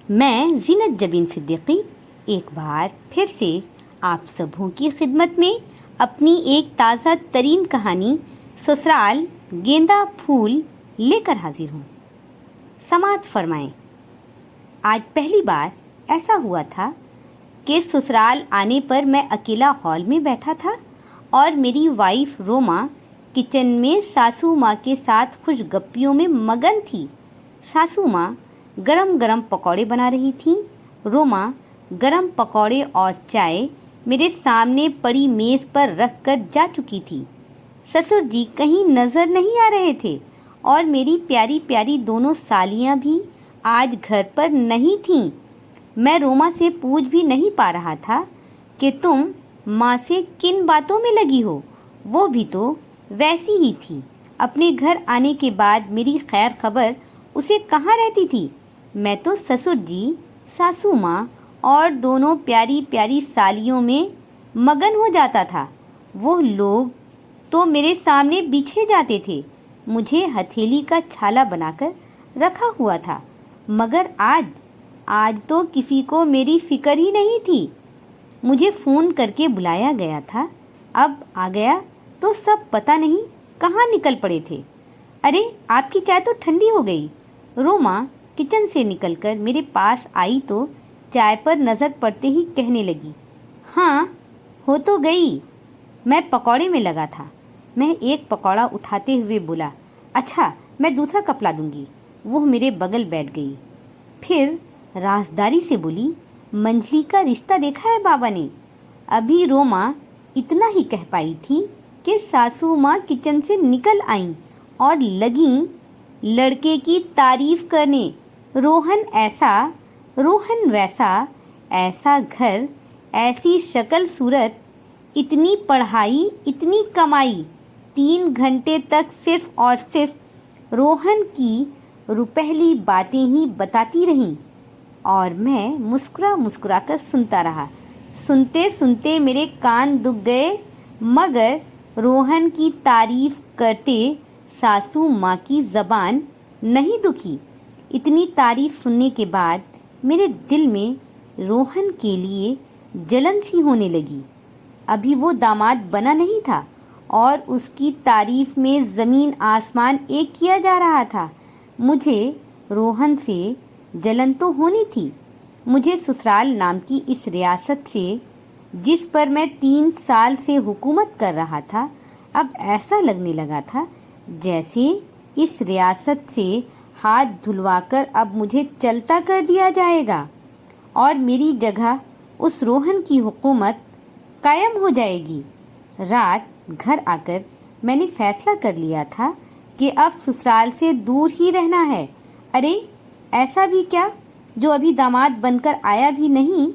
मैं ज़ीनत जबीन सिद्दीकी एक बार फिर से आप सबों की खिदमत में अपनी एक ताज़ा तरीन कहानी ससुराल गेंदा फूल लेकर हाजिर हूँ। समाअत फरमाएं। आज पहली बार ऐसा हुआ था कि ससुराल आने पर मैं अकेला हॉल में बैठा था और मेरी वाइफ रोमा किचन में सासू माँ के साथ खुशगप्पियों में मगन थी। सासू माँ गरम गरम पकौड़े बना रही थीं। रोमा गरम पकौड़े और चाय मेरे सामने पड़ी मेज़ पर रख कर जा चुकी थी। ससुर जी कहीं नज़र नहीं आ रहे थे और मेरी प्यारी प्यारी दोनों सालियाँ भी आज घर पर नहीं थीं। मैं रोमा से पूछ भी नहीं पा रहा था कि तुम माँ से किन बातों में लगी हो। वो भी तो वैसी ही थी। अपने घर आने के बाद मेरी खैर खबर उसे कहाँ रहती थी। मैं तो ससुर जी, सासू माँ और दोनों प्यारी प्यारी सालियों में मगन हो जाता था। वो लोग तो मेरे सामने बिछे जाते थे। मुझे हथेली का छाला बनाकर रखा हुआ था, मगर आज तो किसी को मेरी फिक्र ही नहीं थी। मुझे फ़ोन करके बुलाया गया था। अब आ गया तो सब पता नहीं कहाँ निकल पड़े थे। अरे, आपकी चाय तो ठंडी हो गई। रोमा किचन से निकलकर मेरे पास आई तो चाय पर नज़र पड़ते ही कहने लगी, हाँ हो तो गई। मैं पकौड़े में लगा था। मैं एक पकौड़ा उठाते हुए बोला, अच्छा मैं दूसरा कप ला दूंगी। वो मेरे बगल बैठ गई। फिर राजदारी से बोली, मंजली का रिश्ता देखा है बाबा ने। अभी रोमा इतना ही कह पाई थी कि सासू माँ किचन से निकल आईं और लगी लड़के की तारीफ करने। रोहन ऐसा, रोहन वैसा, ऐसा घर, ऐसी शक्ल सूरत, इतनी पढ़ाई, इतनी कमाई। 3 घंटे तक सिर्फ और सिर्फ रोहन की रुपहली बातें ही बताती रहीं और मैं मुस्कुरा मुस्कुरा कर सुनता रहा। सुनते सुनते मेरे कान दुख गए, मगर रोहन की तारीफ करते सासू माँ की ज़बान नहीं दुखी। इतनी तारीफ सुनने के बाद मेरे दिल में रोहन के लिए जलन सी होने लगी। अभी वो दामाद बना नहीं था और उसकी तारीफ में ज़मीन आसमान एक किया जा रहा था। मुझे रोहन से जलन तो होनी थी। मुझे ससुराल नाम की इस रियासत से, जिस पर मैं 3 साल से हुकूमत कर रहा था, अब ऐसा लगने लगा था जैसे इस रियासत से हाथ धुलवाकर अब मुझे चलता कर दिया जाएगा और मेरी जगह उस रोहन की हुकूमत कायम हो जाएगी। रात घर आकर मैंने फैसला कर लिया था कि अब ससुराल से दूर ही रहना है। अरे, ऐसा भी क्या जो अभी दामाद बनकर आया भी नहीं,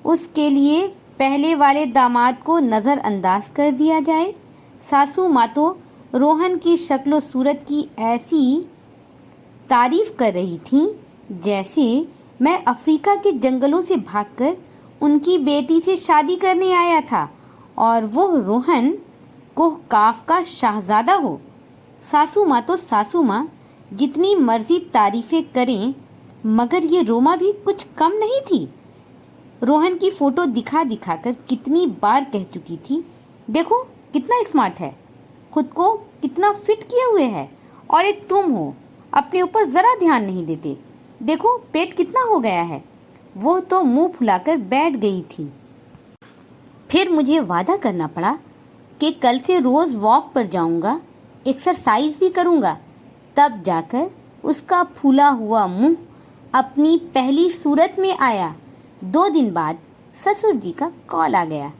उसके लिए पहले वाले दामाद को नज़रअंदाज कर दिया जाए। सासू माँ तो रोहन की शक्ल सूरत की ऐसी तारीफ कर रही थी जैसे मैं अफ्रीका के जंगलों से भागकर उनकी बेटी से शादी करने आया था और वो रोहन को काफ का शाहजादा हो। सासू माँ तो सासू माँ, जितनी मर्जी तारीफें करें, मगर ये रोमा भी कुछ कम नहीं थी। रोहन की फोटो दिखा दिखाकर कितनी बार कह चुकी थी, देखो कितना स्मार्ट है, खुद को कितना फिट किए हुए है, और एक तुम हो, अपने ऊपर जरा ध्यान नहीं देते, देखो पेट कितना हो गया है। वो तो मुंह फुलाकर बैठ गई थी। फिर मुझे वादा करना पड़ा कि कल से रोज वॉक पर जाऊंगा, एक्सरसाइज भी करूंगा। तब जाकर उसका फूला हुआ मुंह अपनी पहली सूरत में आया। 2 दिन बाद ससुर जी का कॉल आ गया।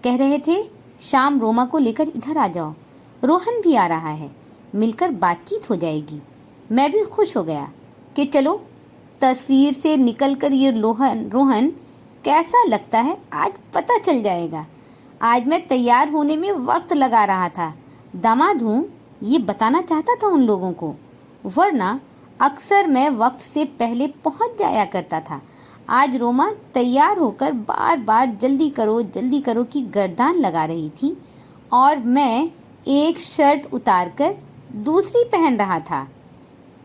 कह रहे थे, शाम रोमा को लेकर इधर आ जाओ, रोहन भी आ रहा है, मिलकर बातचीत हो जाएगी। मैं भी खुश हो गया कि चलो तस्वीर से निकलकर ये रोहन कैसा लगता है आज पता चल जाएगा। आज मैं तैयार होने में वक्त लगा रहा था। दामाद हूँ ये बताना चाहता था उन लोगों को, वरना अक्सर मैं वक्त से पहले पहुँच जाया करता था। आज रोमा तैयार होकर बार बार जल्दी करो की गर्दान लगा रही थी और मैं एक शर्ट उतारकर दूसरी पहन रहा था।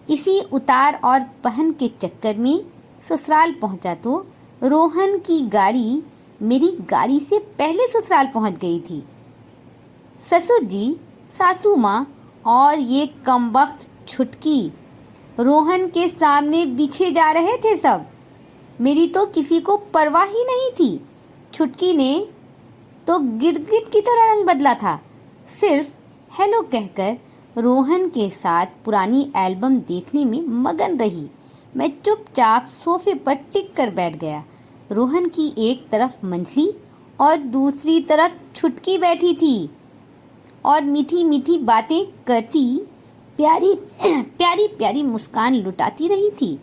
इसी उतार और पहन के चक्कर में ससुराल पहुंचा तो रोहन की गाड़ी मेरी गाड़ी से पहले ससुराल पहुंच गई थी। ससुर जी, सासू माँ और ये कमबख्त छुटकी रोहन के सामने बिछे जा रहे थे सब। मेरी तो किसी को परवाह ही नहीं थी। छुटकी ने तो गिरगिट की तरह रंग बदला था। सिर्फ हेलो कहकर रोहन के साथ पुरानी एल्बम देखने में मगन रही। मैं चुपचाप सोफे पर टिक कर बैठ गया। रोहन की एक तरफ मंझली और दूसरी तरफ छुटकी बैठी थी और मीठी मीठी बातें करती प्यारी प्यारी प्यारी मुस्कान लुटाती रही थी।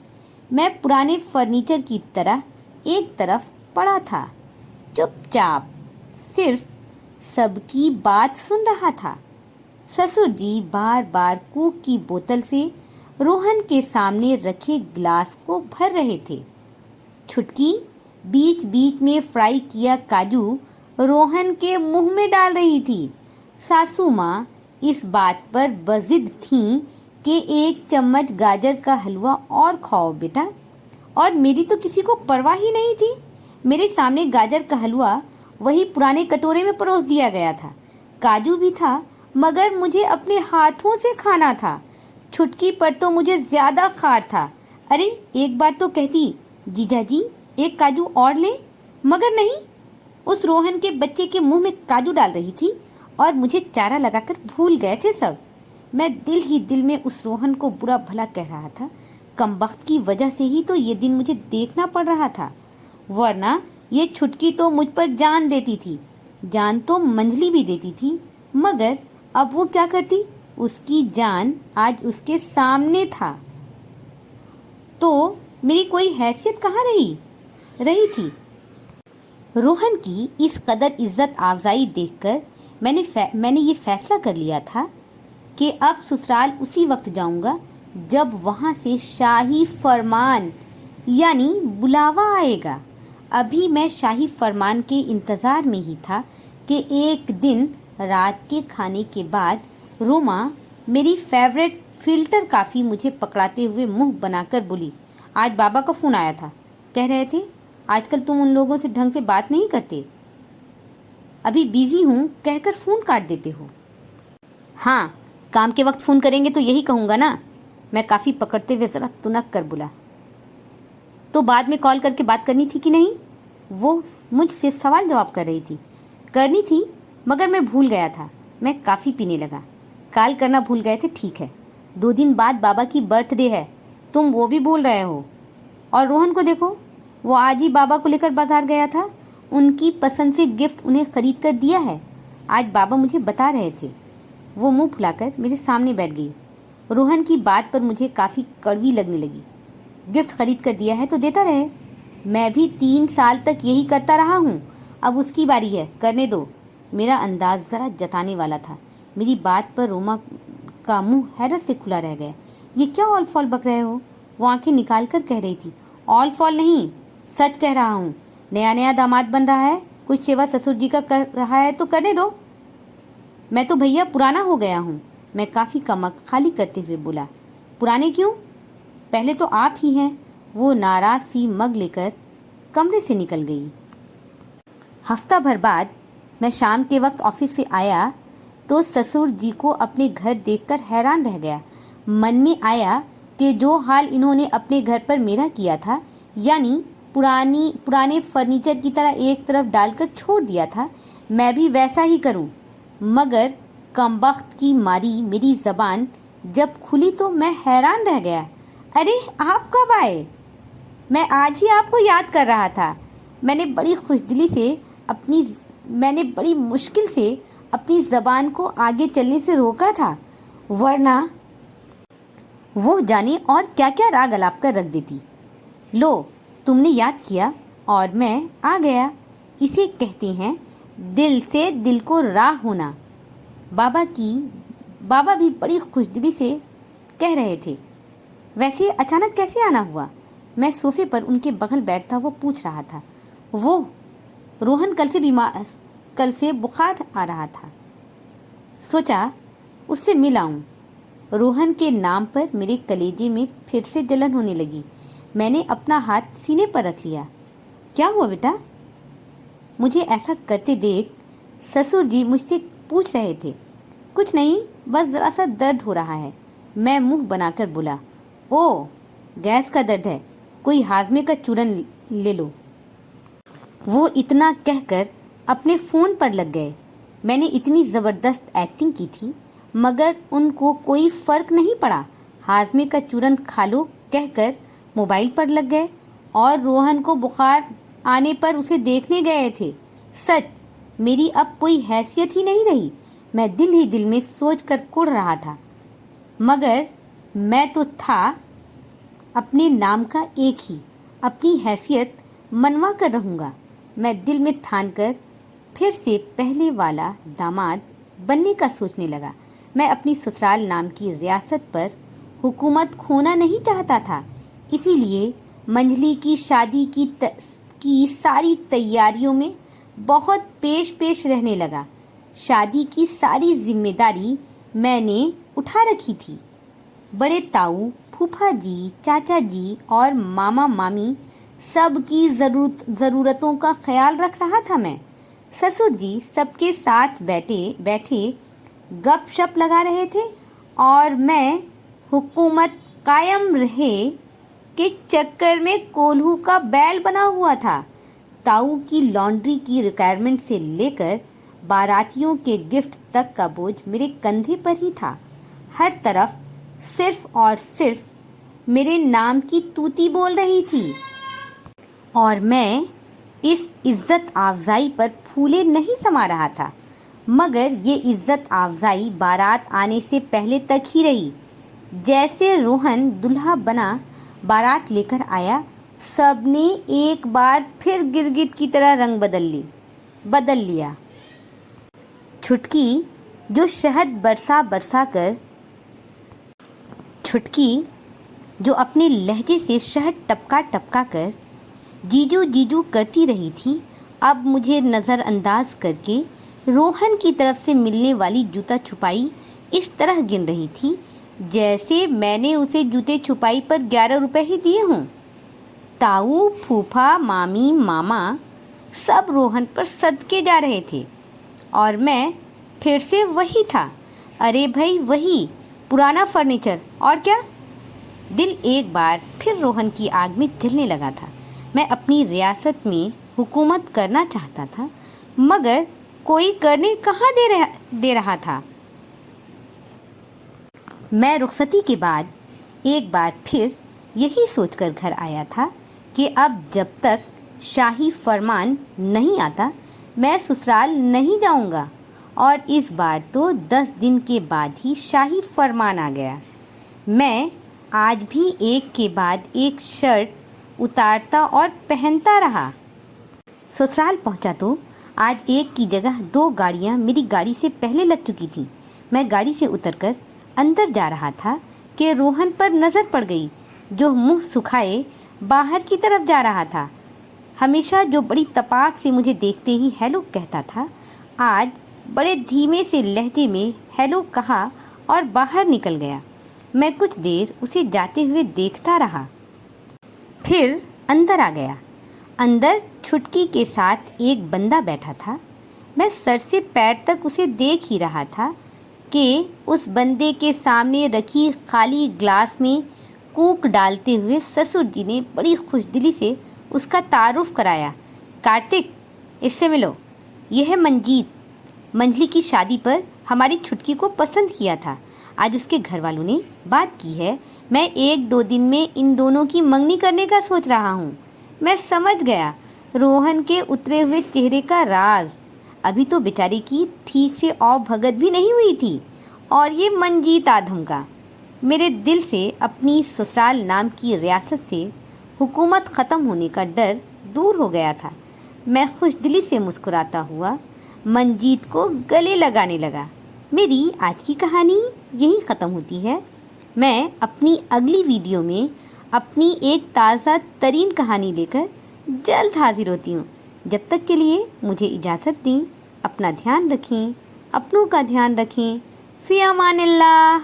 मैं पुराने फर्नीचर की तरह एक तरफ पड़ा था, चुपचाप सिर्फ सबकी बात सुन रहा था। ससुर जी बार बार कूक की बोतल से रोहन के सामने रखे ग्लास को भर रहे थे। छुटकी बीच बीच में फ्राई किया काजू रोहन के मुंह में डाल रही थी। सासू माँ इस बात पर बजिद थीं कि एक चम्मच गाजर का हलवा और खाओ बेटा, और मेरी तो किसी को परवाह ही नहीं थी। मेरे सामने गाजर का हलवा वही पुराने कटोरे में परोस दिया गया था। काजू भी था, मगर मुझे अपने हाथों से खाना था। छुटकी पर तो मुझे ज्यादा खार था। अरे एक बार तो कहती, जीजा जी एक काजू और ले, मगर नहीं, उस रोहन के बच्चे के मुंह में काजू डाल रही थी और मुझे चारा लगाकर भूल गए थे सब। मैं दिल ही दिल में उस रोहन को बुरा भला कह रहा था। कमबख्त की वजह से ही तो ये दिन मुझे देखना पड़ रहा था, वरना ये छुटकी तो मुझ पर जान देती थी। जान तो मंजली भी देती थी, मगर अब वो क्या करती? उसकी जान आज उसके सामने था तो मेरी कोई हैसियत कहाँ रही थी। रोहन की इस कदर इज्जत अफजाई देखकर मैंने ये फैसला कर लिया था कि अब ससुराल उसी वक्त जाऊंगा जब वहां से शाही फरमान यानी बुलावा आएगा। अभी मैं शाही फरमान के इंतजार में ही था कि एक दिन रात के खाने के बाद रोमा मेरी फेवरेट फिल्टर कॉफी मुझे पकड़ाते हुए मुंह बनाकर बोली, आज बाबा का फोन आया था, कह रहे थे आजकल तुम उन लोगों से ढंग से बात नहीं करते, अभी बिजी हूँ कहकर फोन काट देते हो। हाँ, काम के वक्त फोन करेंगे तो यही कहूँगा ना। मैं काफी पकड़ते हुए जरा तुनक कर बोला, तो बाद में कॉल करके बात करनी थी कि नहीं? वो मुझसे सवाल जवाब कर रही थी। करनी थी, मगर मैं भूल गया था। मैं काफी पीने लगा। कॉल करना भूल गए थे, ठीक है। 2 दिन बाद बाबा की बर्थडे है, तुम वो भी भूल रहे हो। और रोहन को देखो, वो आज ही बाबा को लेकर बाजार गया था। उनकी पसंद से गिफ्ट उन्हें खरीद कर दिया है। आज बाबा मुझे बता रहे थे। वो मुंह फुलाकर मेरे सामने बैठ गई। रोहन की बात पर मुझे काफी कड़वी लगने लगी। गिफ्ट खरीद कर दिया है तो देता रहे। मैं भी 3 साल तक यही करता रहा हूँ, अब उसकी बारी है, करने दो। मेरा अंदाज जरा जताने वाला था। मेरी बात पर रोमा का मुंह हैरत से खुला रह गया। ये क्या ऑल फॉल बक रहे हो? वो आंखें निकाल कर कह रही थी, ऑल फॉल नहीं, सच कह रहा हूँ। नया नया दामाद बन रहा है, कुछ सेवा ससुर जी का कर रहा है तो करने दो। मैं तो भैया पुराना हो गया हूँ। मैं काफी कमक खाली करते हुए बोला। पुराने क्यों? पहले तो आप ही हैं। वो नाराज सी मग लेकर कमरे से निकल गई। हफ्ता भर बाद मैं शाम के वक्त ऑफिस से आया तो ससुर जी को अपने घर देखकर हैरान रह गया। मन में आया कि जो हाल इन्होंने अपने घर पर मेरा किया था, यानी पुराने फर्नीचर की तरह एक तरफ डालकर छोड़ दिया था, मैं भी वैसा ही करूं। मगर कमबख्त की मारी मेरी जबान जब खुली तो मैं हैरान रह गया। अरे आप कब आए? मैं आज ही आपको याद कर रहा था। मैंने बड़ी मुश्किल से अपनी जबान को आगे चलने से रोका था, वरना वो जाने और क्या क्या राग अलाप कर रख देती। लो, तुमने याद किया और मैं आ गया। इसे कहते हैं दिल से दिल को राह होना। बाबा भी बड़ी खुशदिली से कह रहे थे। वैसे अचानक कैसे आना हुआ? मैं सोफे पर उनके बगल बैठता हुआ पूछ रहा था। वो रोहन कल से बुखार आ रहा था, सोचा उससे मिल आऊं। रोहन के नाम पर मेरे कलेजे में फिर से जलन होने लगी। मैंने अपना हाथ सीने पर रख लिया। क्या हुआ बेटा? मुझे ऐसा करते देख ससुर जी मुझसे पूछ रहे थे। कुछ नहीं, बस जरा सा दर्द हो रहा है। मैं मुंह बनाकर बोला। ओ, गैस का दर्द है, कोई हाजमे का चूरन ले लो। वो इतना कहकर अपने फोन पर लग गए। मैंने इतनी जबरदस्त एक्टिंग की थी मगर उनको कोई फर्क नहीं पड़ा। हाजमे का चूरन खा लो कहकर मोबाइल पर लग गए और रोहन को बुखार आने पर उसे देखने गए थे। सच, मेरी अब कोई हैसियत ही नहीं रही। मैं दिल ही दिल में सोचकर कुढ़ रहा था, मगर मैं तो था अपने नाम का एक ही, अपनी हैसियत मनवा कर रहूंगा। मैं दिल में ठान कर फिर से पहले वाला दामाद बनने का सोचने लगा। मैं अपनी ससुराल नाम की रियासत पर हुकूमत खोना नहीं चाहता था, इसीलिए मंजली की शादी की सारी तैयारियों में बहुत पेश रहने लगा। शादी की सारी जिम्मेदारी मैंने उठा रखी थी। बड़े ताऊ, फूफा जी, चाचा जी और मामा मामी सब की ज़रूरतों का ख्याल रख रहा था मैं। ससुर जी सबके साथ बैठे गपशप लगा रहे थे और मैं हुकूमत कायम रहे के चक्कर में कोल्हू का बैल बना हुआ था। ताऊ की लॉन्ड्री की रिक्वायरमेंट से लेकर बारातियों के गिफ्ट तक का बोझ मेरे कंधे पर ही था। हर तरफ सिर्फ और सिर्फ मेरे नाम की तूती बोल रही थी और मैं इस इज्जत अफजाई पर फूले नहीं समा रहा था। मगर ये इज्जत अफजाई बारात आने से पहले तक ही रही। जैसे रोहन दुल्हा बना बारात लेकर आया, सबने एक बार फिर गिरगिट की तरह रंग बदल लिया। छुटकी जो शहद बरसा कर छुटकी जो अपने लहजे से शहद टपका कर जीजू जीजू करती रही थी, अब मुझे नज़रअंदाज करके रोहन की तरफ से मिलने वाली जूता छुपाई इस तरह गिन रही थी जैसे मैंने उसे जूते छुपाई पर 11 रुपए ही दिए हों। ताऊ, फूफा, मामी, मामा सब रोहन पर सदके जा रहे थे और मैं फिर से वही था। अरे भाई, वही पुराना फर्नीचर और क्या। दिल एक बार फिर रोहन की आग में जलने लगा था। मैं अपनी रियासत में हुकूमत करना चाहता था मगर कोई करने कहाँ दे रहा था। मैं रुखसती के बाद एक बार फिर यही सोचकर घर आया था कि अब जब तक शाही फरमान नहीं आता मैं ससुराल नहीं जाऊंगा। और इस बार तो 10 दिन के बाद ही शाही फरमान आ गया। मैं आज भी एक के बाद एक शर्ट उतारता और पहनता रहा। ससुराल पहुंचा तो आज एक की जगह 2 गाड़ियां मेरी गाड़ी से पहले लग चुकी थी। मैं गाड़ी से उतरकर अंदर जा रहा था कि रोहन पर नजर पड़ गई, जो मुंह सुखाए बाहर की तरफ जा रहा था। हमेशा जो बड़ी तपाक से मुझे देखते ही हेलो कहता था, आज बड़े धीमे से लहजे में हेलो कहा और बाहर निकल गया। मैं कुछ देर उसे जाते हुए देखता रहा, फिर अंदर आ गया। अंदर छुटकी के साथ एक बंदा बैठा था। मैं सर से पैर तक उसे देख ही रहा था कि उस बंदे के सामने रखी खाली ग्लास में कूक डालते हुए ससुर जी ने बड़ी खुशदिली से उसका तारुफ कराया। कार्तिक, इससे मिलो, यह है मंजीत। मंजली की शादी पर हमारी छुटकी को पसंद किया था। आज उसके घर वालों ने बात की है। मैं 1-2 दिन में इन दोनों की मंगनी करने का सोच रहा हूँ। मैं समझ गया रोहन के उतरे हुए चेहरे का राज। अभी तो बेचारे की ठीक से औ भगत भी नहीं हुई थी और ये मंजीत आधम का। मेरे दिल से अपनी ससुराल नाम की रियासत से हुकूमत ख़त्म होने का डर दूर हो गया था। मैं खुशदिली से मुस्कुराता हुआ मंजीत को गले लगाने लगा। मेरी आज की कहानी यहीं ख़त्म होती है। मैं अपनी अगली वीडियो में अपनी एक ताज़ा तरीन कहानी लेकर जल्द हाजिर होती हूँ। जब तक के लिए मुझे इजाज़त दें। अपना ध्यान रखें, अपनों का ध्यान रखें। फ़ी अमानिल्लाह।